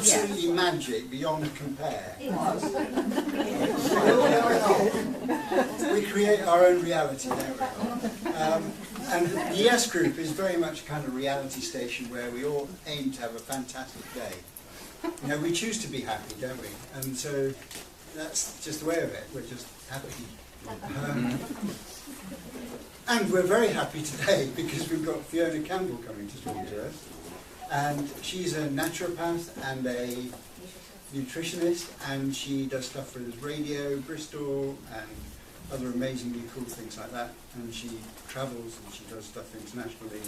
absolutely magic beyond compare. It was. We create our own reality, don't we? And the Yes Group is very much a kind of reality station where we all aim to have a fantastic day. You know, we choose to be happy, don't we? And so that's just the way of it. We're just happy. And we're very happy today because we've got Fiona Campbell coming to talk to us. And she's a naturopath and a nutritionist, and she does stuff for radio, Bristol, and other amazingly cool things like that. And she travels and she does stuff internationally.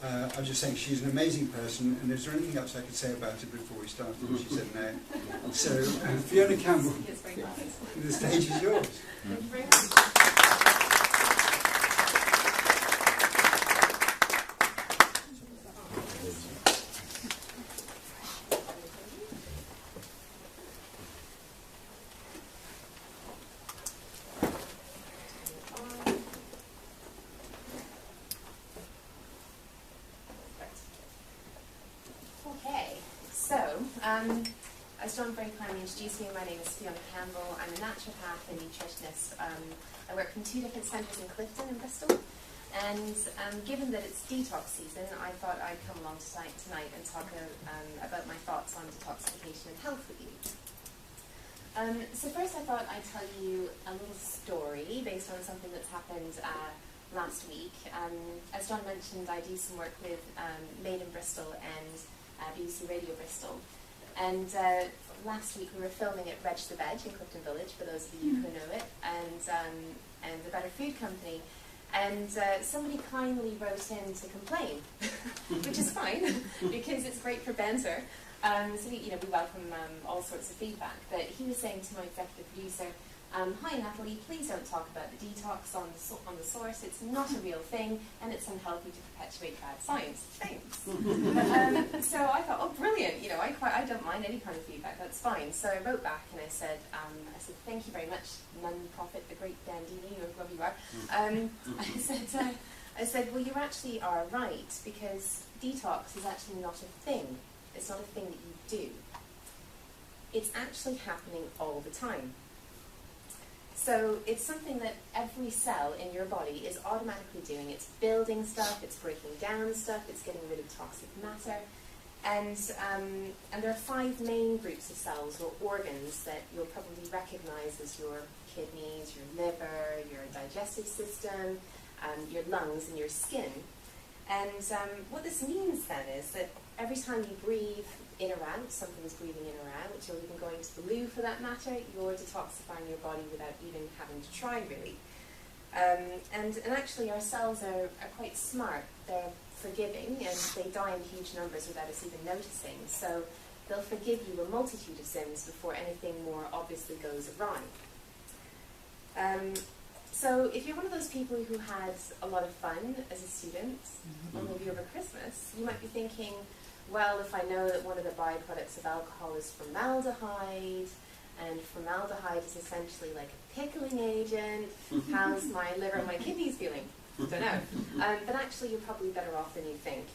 And I was just saying, she's an amazing person. And is there anything else I could say about her before we started? And she said no. So Fiona Campbell, the stage is yours. Thank you very much. As John very kindly introduced me, my name is Fiona Campbell. I'm a naturopath and nutritionist. I work from 2 different centres in Clifton and Bristol. And given that it's detox season, I thought I'd come along tonight and talk about my thoughts on detoxification and health with you. So first I thought I'd tell you a little story based on something that's happened last week. As John mentioned, I do some work with Made in Bristol and BBC Radio Bristol. And last week we were filming at Reg the Veg in Clifton Village, for those of you who know it, and the Better Food Company. And somebody kindly wrote in to complain, which is fine, because it's great for banter. So we welcome all sorts of feedback. But he was saying to my executive producer, hi Natalie, please don't talk about the detox on the source. It's not a real thing, and it's unhealthy to perpetuate bad science. Thanks. So I thought, oh, brilliant! I don't mind any kind of feedback. That's fine. So I wrote back and I said, thank you very much, non-profit, the great Dandini, or whoever you are. I said, well, you actually are right, because detox is actually not a thing. It's not a thing that you do. It's actually happening all the time. So it's something that every cell in your body is automatically doing. It's building stuff, it's breaking down stuff, it's getting rid of toxic matter. And there are 5 main groups of cells or organs that you'll probably recognize as your kidneys, your liver, your digestive system, your lungs, and your skin. And what this means then is that every time you breathe in or out, something's breathing in or out, or even going to the loo for that matter, you're detoxifying your body without even having to try, really. And actually our cells are quite smart. They're forgiving, and they die in huge numbers without us even noticing. So they'll forgive you a multitude of sins before anything more obviously goes awry. So if you're one of those people who had a lot of fun as a student, or maybe over Christmas, you might be thinking, well, if I know that one of the byproducts of alcohol is formaldehyde, and formaldehyde is essentially like a pickling agent, how's my liver and my kidneys feeling? Don't know. But actually you're probably better off than you think.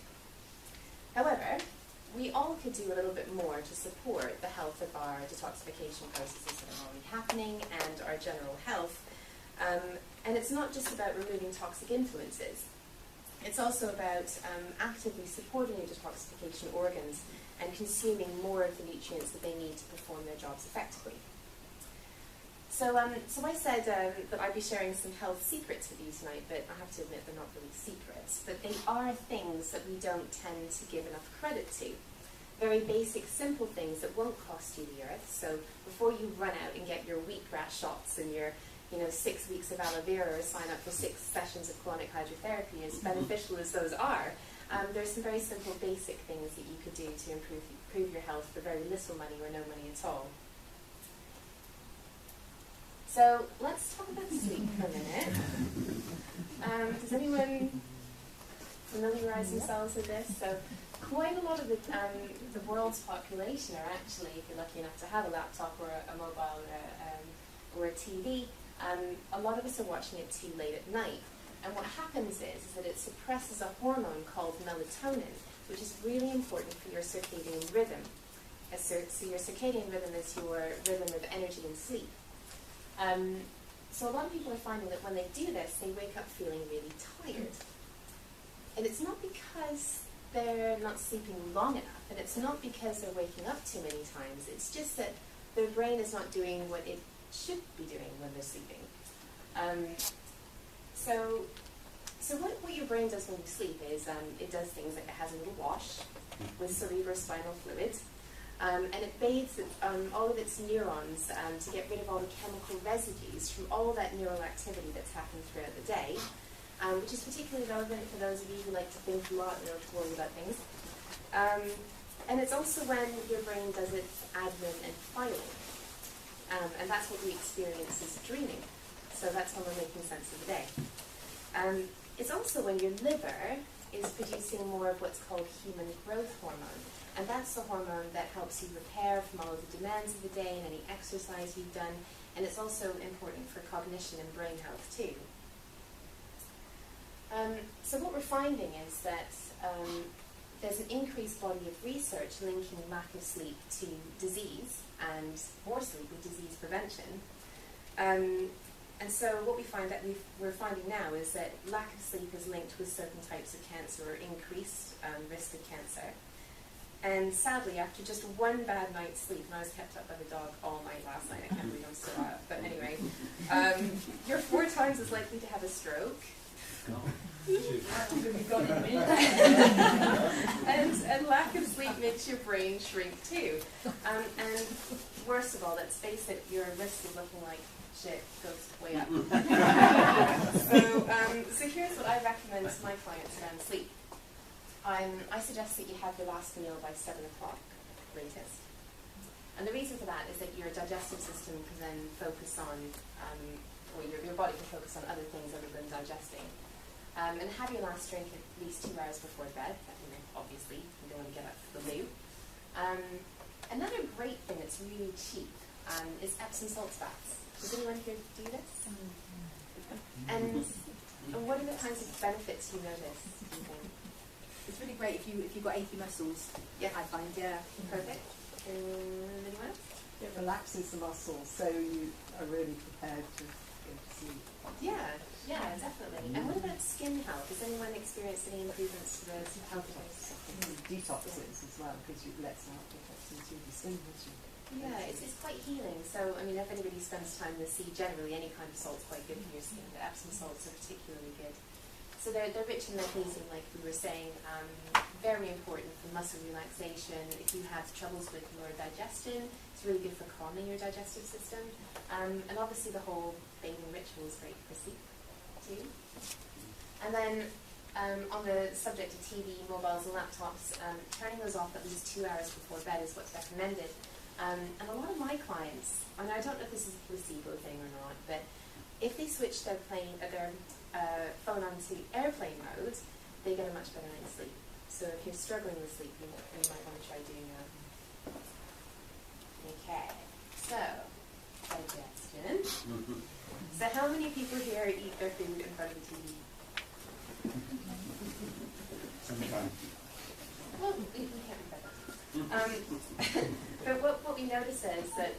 However, we all could do a little bit more to support the health of our detoxification processes that are already happening and our general health. And it's not just about removing toxic influences. It's also about actively supporting your detoxification organs and consuming more of the nutrients that they need to perform their jobs effectively. So I said that I'd be sharing some health secrets with you tonight, but I have to admit they're not really secrets. But they are things that we don't tend to give enough credit to. Very basic, simple things that won't cost you the earth. So before you run out and get your wheatgrass shots and your 6 weeks of aloe vera, or sign up for 6 sessions of colonic hydrotherapy, as beneficial as those are, there's some very simple basic things that you could do to improve your health for very little money or no money at all. So let's talk about sleep for a minute. Does anyone familiarize themselves with this? So quite a lot of the world's population are actually, if you're lucky enough to have a laptop or a mobile or a TV, a lot of us are watching it too late at night. And what happens is that it suppresses a hormone called melatonin, which is really important for your circadian rhythm. So your circadian rhythm is your rhythm of energy and sleep. So a lot of people are finding that when they do this, they wake up feeling really tired. And it's not because they're not sleeping long enough, and it's not because they're waking up too many times. It's just that their brain is not doing what it should be doing when they're sleeping. So what your brain does when you sleep is it does things like it has a little wash with cerebrospinal fluid, and it bathes all of its neurons to get rid of all the chemical residues from all that neural activity that's happened throughout the day, which is particularly relevant for those of you who like to think a lot and don't worry about things. And it's also when your brain does its admin and filing, and that's what we experience as dreaming. So that's when we're making sense of the day. It's also when your liver is producing more of what's called human growth hormone. And that's the hormone that helps you repair from all of the demands of the day and any exercise you've done. And it's also important for cognition and brain health too. So what we're finding is that there's an increased body of research linking lack of sleep to disease and more sleep with disease prevention. And so what we're finding now is that lack of sleep is linked with certain types of cancer or increased risk of cancer. And sadly, after just one bad night's sleep, and I was kept up by the dog all night last night, I can't believe I'm still up, but anyway, you're 4 times as likely to have a stroke. And lack of sleep makes your brain shrink too. And worst of all, let's face it, your risk of looking like shit goes way up. So here's what I recommend to my clients around sleep. I suggest that you have your last meal by 7 o'clock latest. And the reason for that is that your digestive system can then focus on, or your body can focus on other things other than digesting. And have your last drink at least 2 hours before bed. Obviously, you don't want to get up for the loo. Another great thing that's really cheap is Epsom salt baths. Does anyone here do this? And what are the kinds of benefits you notice, do you think? It's really great if you've got achy muscles. Yeah, I find, yeah. Perfect. Anyone else? It relaxes the muscles, so you are really prepared to go to sleep. Yeah, definitely. And what about skin health? Has anyone experienced any improvements to the health of Detoxes as well, because it lets out the toxins through the skin, doesn't it? Yeah, it's quite healing. So, I mean, if anybody spends time in the sea, generally any kind of salt's quite good for your skin, but Epsom salts are particularly good. So they're rich in magnesium, like we were saying, very important for muscle relaxation. If you have troubles with your digestion, it's really good for calming your digestive system. And obviously the whole bathing ritual is great for sleep too. And then on the subject of TV, mobiles and laptops, turning those off at least 2 hours before bed is what's recommended. And a lot of my clients, and I don't know if this is a placebo thing or not, but if they switch their phone onto airplane mode, they get a much better night's sleep. So if you're struggling with sleep, you might want to try doing that. Okay, so digestion. So how many people here eat their food in front of the TV? Sometimes. Well, we can't be better. But what we notice is that,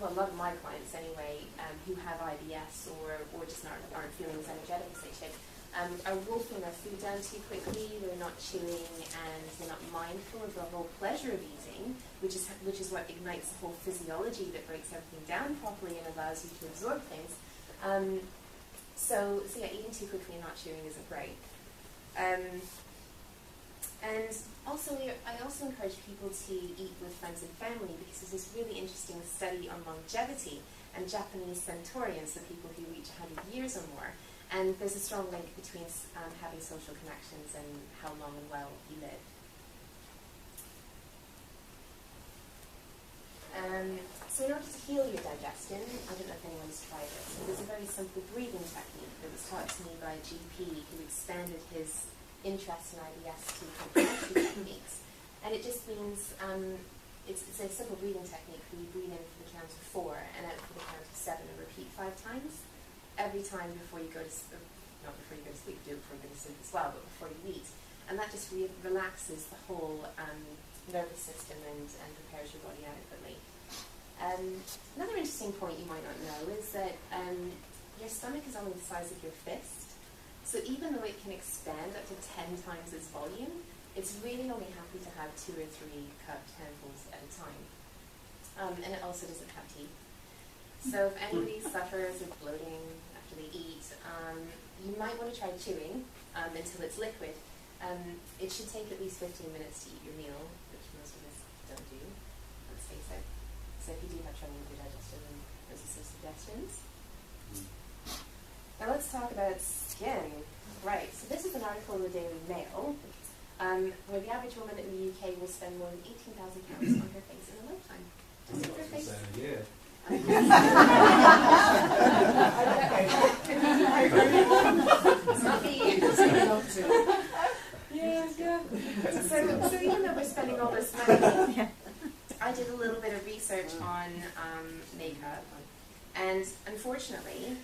well, a lot of my clients anyway, who have IBS or just aren't feeling as energetic as they should, are wolfing their food down too quickly. They're not chewing and they're not mindful of the whole pleasure of eating, which is what ignites the whole physiology that breaks everything down properly and allows you to absorb things. So yeah, eating too quickly and not chewing isn't great. And also, I also encourage people to eat with friends and family because there's this really interesting study on longevity and Japanese centurions, the people who reach 100 years or more. And there's a strong link between having social connections and how long and well you live. So in order to heal your digestion, I don't know if anyone's tried this, but there's a very simple breathing technique that was taught to me by a GP who expanded his interest in IBS to complementary techniques. And it just means, it's a simple breathing technique where you breathe in for the count of 4 and out for the count of 7 and repeat 5 times. Every time before you go to sleep, not before you go to sleep, do it before you go to sleep as well, but before you eat. And that just relaxes the whole nervous system and prepares your body adequately. Another interesting point you might not know is that your stomach is only the size of your fist. So even though it can expand up to 10 times its volume, it's really only happy to have 2 or 3 cupped handfuls at a time. And it also doesn't have teeth. So if anybody suffers with bloating after they eat, you might want to try chewing until it's liquid. It should take at least 15 minutes to eat your meal, which most of us don't do, let's face it. So if you do have trouble with your digestion, then those are some suggestions. Now let's talk about skin. Right, so this is an article in the Daily Mail, where the average woman in the UK will spend more than £18,000 on her face in a lifetime. Just on her face. It's not me. Yeah. So even though we're spending all this money, I did a little bit of research on makeup, and unfortunately,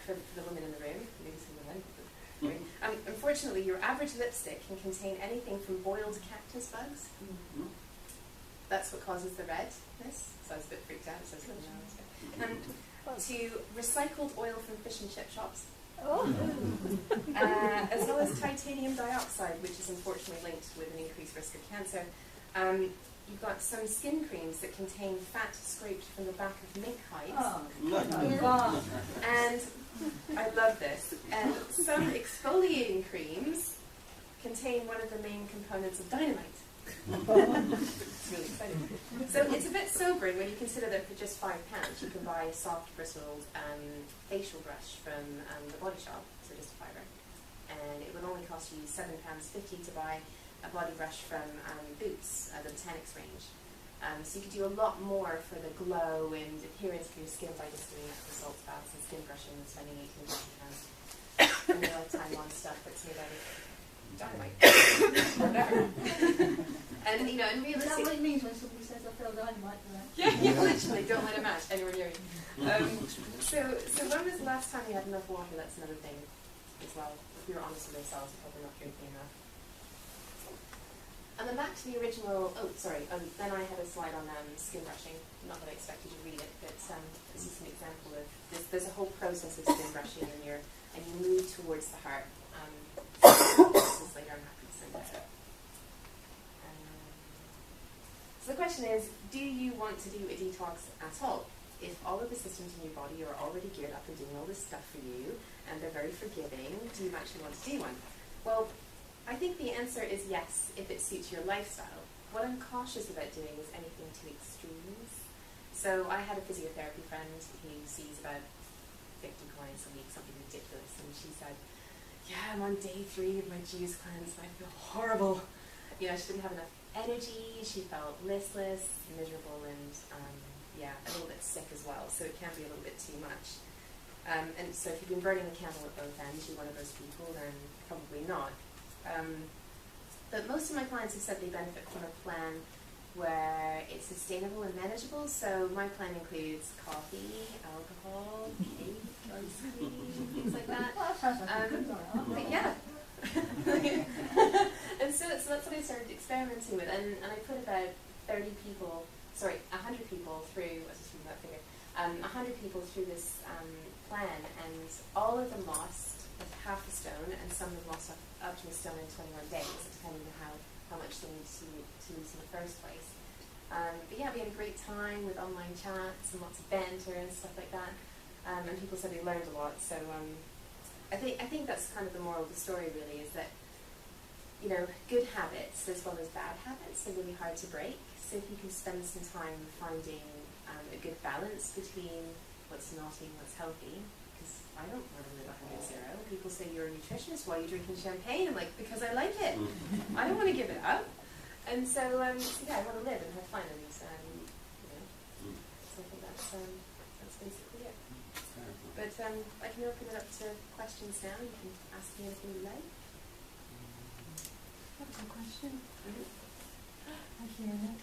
for the women in the room, maybe some women, unfortunately, your average lipstick can contain anything from boiled cactus bugs. That's what causes the redness. So I was a bit freaked out. So to recycled oil from fish and chip shops. As well as titanium dioxide, which is unfortunately linked with an increased risk of cancer. You've got some skin creams that contain fat scraped from the back of mink hides. And I love this. And some exfoliating creams contain one of the main components of dynamite. It's really exciting. So it's a bit sobering when you consider that for just £5 you can buy a soft bristled facial brush from the Body Shop, so just a fiver. And it would only cost you £7.50 to buy a body brush from Boots, the Botanics range. So you could do a lot more for the glow and appearance of your skin by just doing natural salt baths and skin brushing and spending £18,000 in your lifetime on stuff that's made out of dynamite. And you know, and realistically, is that what it means when somebody says I feel dynamite for that? Yeah, literally, don't let it match anywhere near you. So when was the last time you had enough water? That's another thing as well. If we were honest with ourselves, we're probably not drinking enough. And then back to the original, then I had a slide on skin brushing. Not that I expected you to read it, but this is an example of this. There's a whole process of skin brushing and you move towards the heart. This is later, I'm happy to send that out. So the question is, do you want to do a detox at all? If all of the systems in your body are already geared up and doing all this stuff for you, and they're very forgiving, do you actually want to do one? Well, I think the answer is yes, if it suits your lifestyle. What I'm cautious about doing is anything too extremes. So I had a physiotherapy friend who sees about 50 clients a week, something ridiculous, and she said, yeah, I'm on day 3 of my juice cleanse and I feel horrible. You know, she didn't have enough energy, she felt listless, miserable, and a little bit sick as well, so it can be a little bit too much. And so if you've been burning the candle at both ends, you're one of those people, then probably not. But most of my clients have said they benefit from a plan where it's sustainable and manageable. So my plan includes coffee, alcohol, cake, ice cream, things like that. But yeah. And so that's what I started experimenting with. And I put about 100 people through, I just read that figure, 100 people through this plan, and all of them lost half a stone, and some have lost up to a stone in 21 days, depending on how much they need to lose in the first place. But yeah, we had a great time with online chats and lots of banter and stuff like that. And people said they learned a lot. So I think that's kind of the moral of the story, really, is that, you know, good habits as well as bad habits are really hard to break. So if you can spend some time finding a good balance between what's naughty and what's healthy, because I don't want to live 100-0. People say you're a nutritionist, why are you drinking champagne? I'm like, because I like it. I don't want to give it up. And so, I want to live and have fun, and so I think that's basically it. But I can open it up to questions now. You can ask me anything you like. That's a question. Hi, Fiona.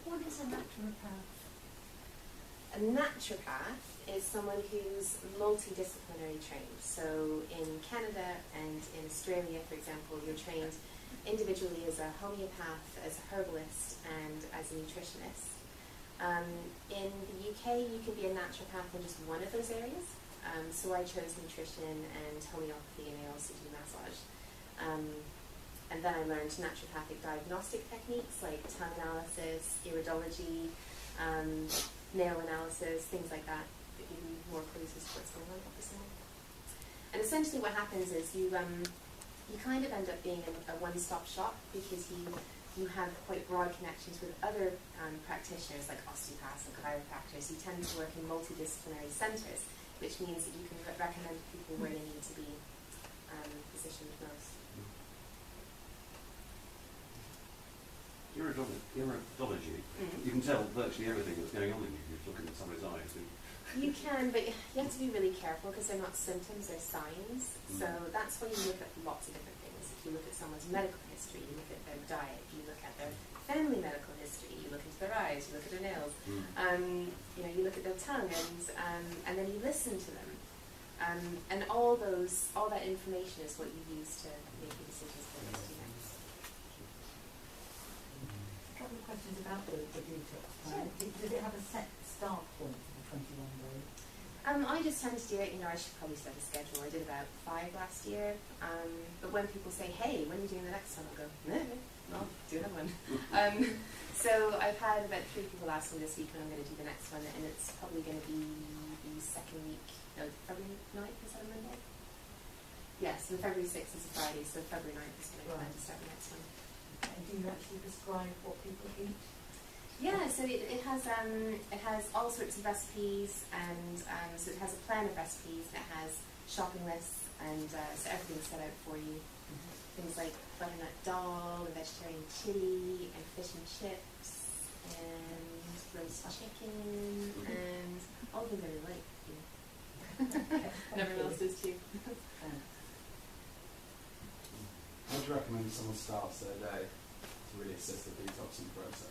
What is a naturopath? A naturopath is someone who's multidisciplinary trained. So in Canada and in Australia, for example, you're trained individually as a homeopath, as a herbalist, and as a nutritionist. In the UK, you can be a naturopath in just one of those areas. So I chose nutrition and homeopathy, and I also do massage. And then I learned naturopathic diagnostic techniques like tongue analysis, iridology, nail analysis, things like that give you more clues as to what's going on with the soul. And essentially what happens is you kind of end up being a one-stop shop because you have quite broad connections with other practitioners like osteopaths and chiropractors. You tend to work in multidisciplinary centres, which means that you can recommend people where they need to be positioned most. Iridology, you can tell virtually everything that's going on in you if you're looking at somebody's eyes. You can, but you have to be really careful because they're not symptoms, they're signs. So that's why you look at lots of different things. If you look at someone's medical history, you look at their diet, you look at their family medical history, you look into their eyes, you look at their nails, you look at their tongue, and then you listen to them. And all that information is what you use to make your decisions for the next. A couple of questions about the detox plan. Does it have a set start point for the 21 days? I just tend to do it, I should probably set a schedule. I did about 5 last year. But when people say, hey, when are you doing the next one? I'll go, no, I'll do another one. So I've had about 3 people ask me this week when I'm going to do the next one, and it's probably going to be the second week, February 9th, is that a Monday? Yes, and February 6th is a Friday, so February 9th is when I plan to start the next one. And do you actually prescribe what people eat? Yeah, so it has all sorts of recipes, and so it has a plan of recipes, and it has shopping lists, and so everything's set out for you. Things like butternut dal, and vegetarian chili, and fish and chips, and roast chicken, and all the things I really like. And everyone else does too. How do you recommend someone starts their day to really assist the detoxing process?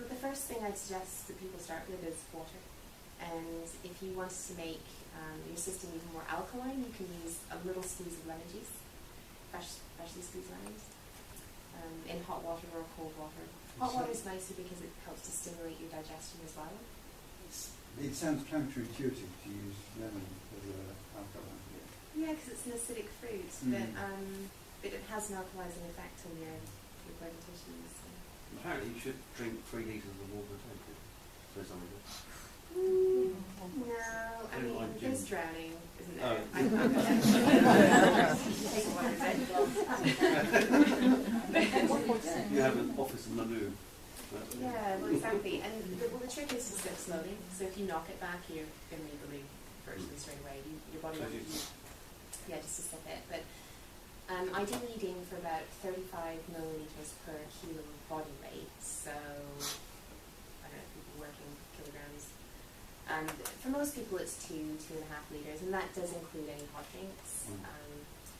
The first thing I'd suggest that people start with is water. And if you want to make your system even more alkaline, you can use a little squeeze of lemon juice, freshly squeezed lemons, in hot water or cold water. Hot water is nicer because it helps to stimulate your digestion as well. It sounds counterintuitive to use lemon as an alkaline. Yeah, because it's an acidic fruit, but it has an alkalizing effect on your blood and tissues. So. Apparently you should drink 3 litres of water a day. So something like that. No, I mean, there's drowning, isn't there? Oh. Take a water bed. You have an office in Lanu. Yeah, well, exactly. And the trick is to sip slowly. So if you knock it back, you're going to need the virtually straight away. Your body won't just to sip it. But ideally you aim for about 35 millilitres per kilo body weight. So, I don't know, people working kilograms. For most people it's 2.5 litres, and that does include any hot drinks.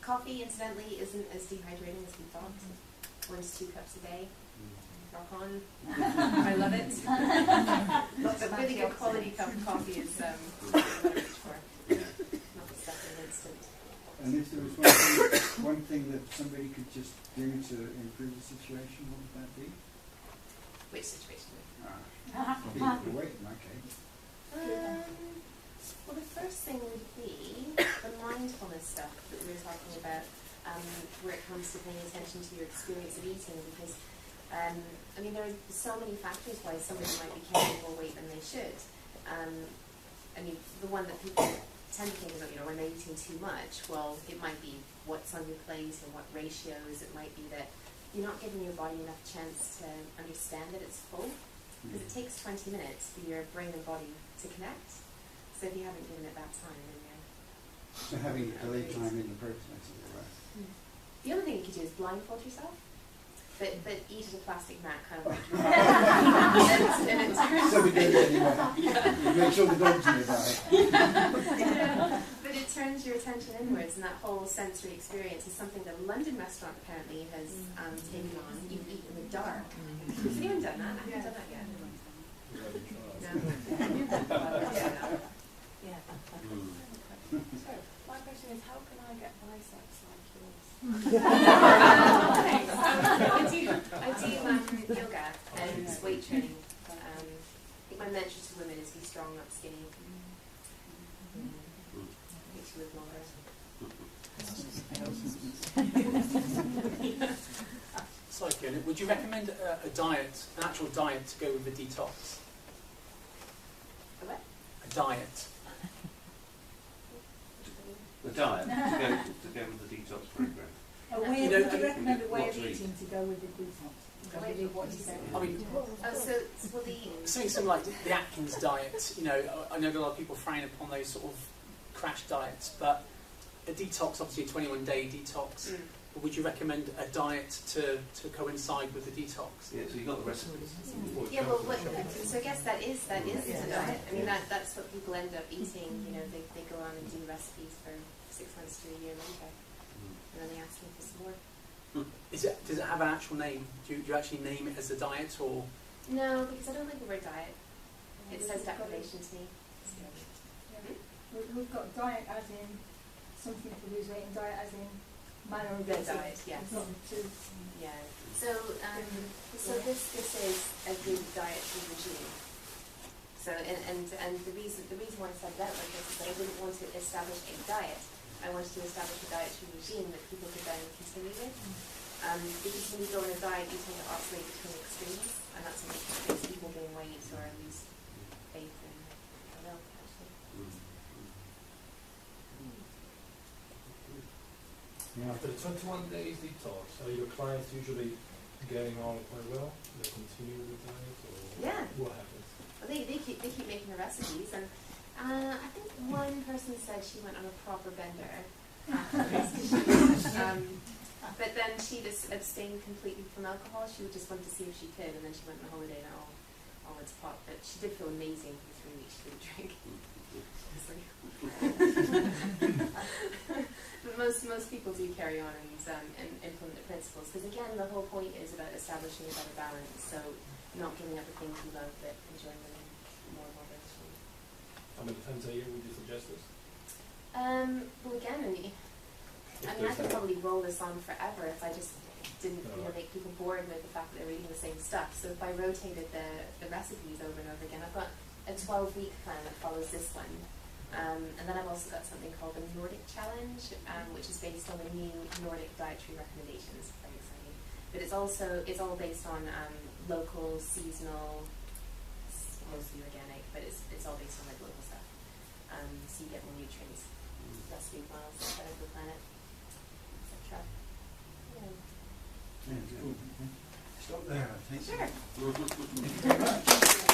Coffee, incidentally, isn't as dehydrating as we thought. 1 to 2 cups a day. Rock on. I love it. But really good quality cup of coffee is what I'm rich for. Not the stuff in an instant. And if there was one thing that somebody could just do to improve the situation, what would that be? Which situation? The weight in that case. Well, the first thing would be the mindfulness stuff that we were talking about, where it comes to paying attention to your experience of eating, because there are so many factors why somebody might be carrying more weight than they should. The one that people tend to think about, when they're eating too much, well, it might be what's on your plate and what ratios. It might be that you're not giving your body enough chance to understand that it's full, because it takes 20 minutes for your brain and body to connect. So if you haven't given it that time, then So having delay time in the process is right. The other thing you could do is blindfold yourself. But eat at a plastic mat, kind of like and it turns. So we don't go anywhere. You make sure the dogs know about it. But it turns your attention inwards, and that whole sensory experience is something that a London restaurant apparently has taken on. You eat in the dark. Has anyone done that? I haven't done that yet. No. Yeah. So, my question is, how can I get biceps like yours? Thanks. I do yoga and weight training. I think my mantra to women is be strong, not skinny. Makes you live longer. Sorry, Fiona, would you recommend a diet, an actual diet, to go with the detox? A what? A diet. The diet to go with the detox program. A way, You know, would you recommend a way what of to eat. eating to go with the detox? What do you say? I mean, Oh, so well, something similar like the Atkins diet. You know, I know a lot of people frown upon those sort of crash diets, but a detox, obviously a 21-day detox. But would you recommend a diet to coincide with the detox? Yeah, so you got the recipes. yeah, well, so I guess that is a diet. I mean, that's what people end up eating. You know, they go on and do recipes for 6 months to a year later, and then they ask me for some more. Does it have an actual name? Do you actually name it as a diet, or? No, because I don't like the word diet. It says deprivation to me. We've got diet as in something to lose weight and diet as in manner of The eating. diet, yes. It's not two. Yeah. So, this is a good dietary regime. So, and the reason why I said that like this is that I didn't want to establish a diet. I wanted to establish a dietary regime that people could then continue with. Because when you go on a diet, you tend to oscillate between extremes, and that's what makes people gain weight or lose faith in their health, actually. After the 21 days detox, are your clients usually getting on quite well? They continue with the diet, or Yeah. what happens? Well, they keep making the recipes, and I think one person said she went on a proper bender after this. But then she just abstained completely from alcohol. She would just want to see if she could, and then she went on a holiday and all its pot. But she did feel amazing for 3 weeks. She didn't drink. But most people do carry on and implement the principles, because again, the whole point is about establishing a better balance. So not giving up the things you love, but enjoying them more moderately. How many times a year would you suggest this? Well, again, I could probably roll this on forever if I just didn't make people bored with the fact that they're eating the same stuff. So if I rotated the recipes over and over again, I've got a 12-week plan that follows this one. And then I've also got something called the Nordic Challenge, which is based on the new Nordic dietary recommendations. Very exciting. But it's all based on local, seasonal, mostly organic, but it's all based on like local stuff. So you get more nutrients, less food miles, better for the planet, etc. Yeah. Stop there, I think. Sure. Thank you very much.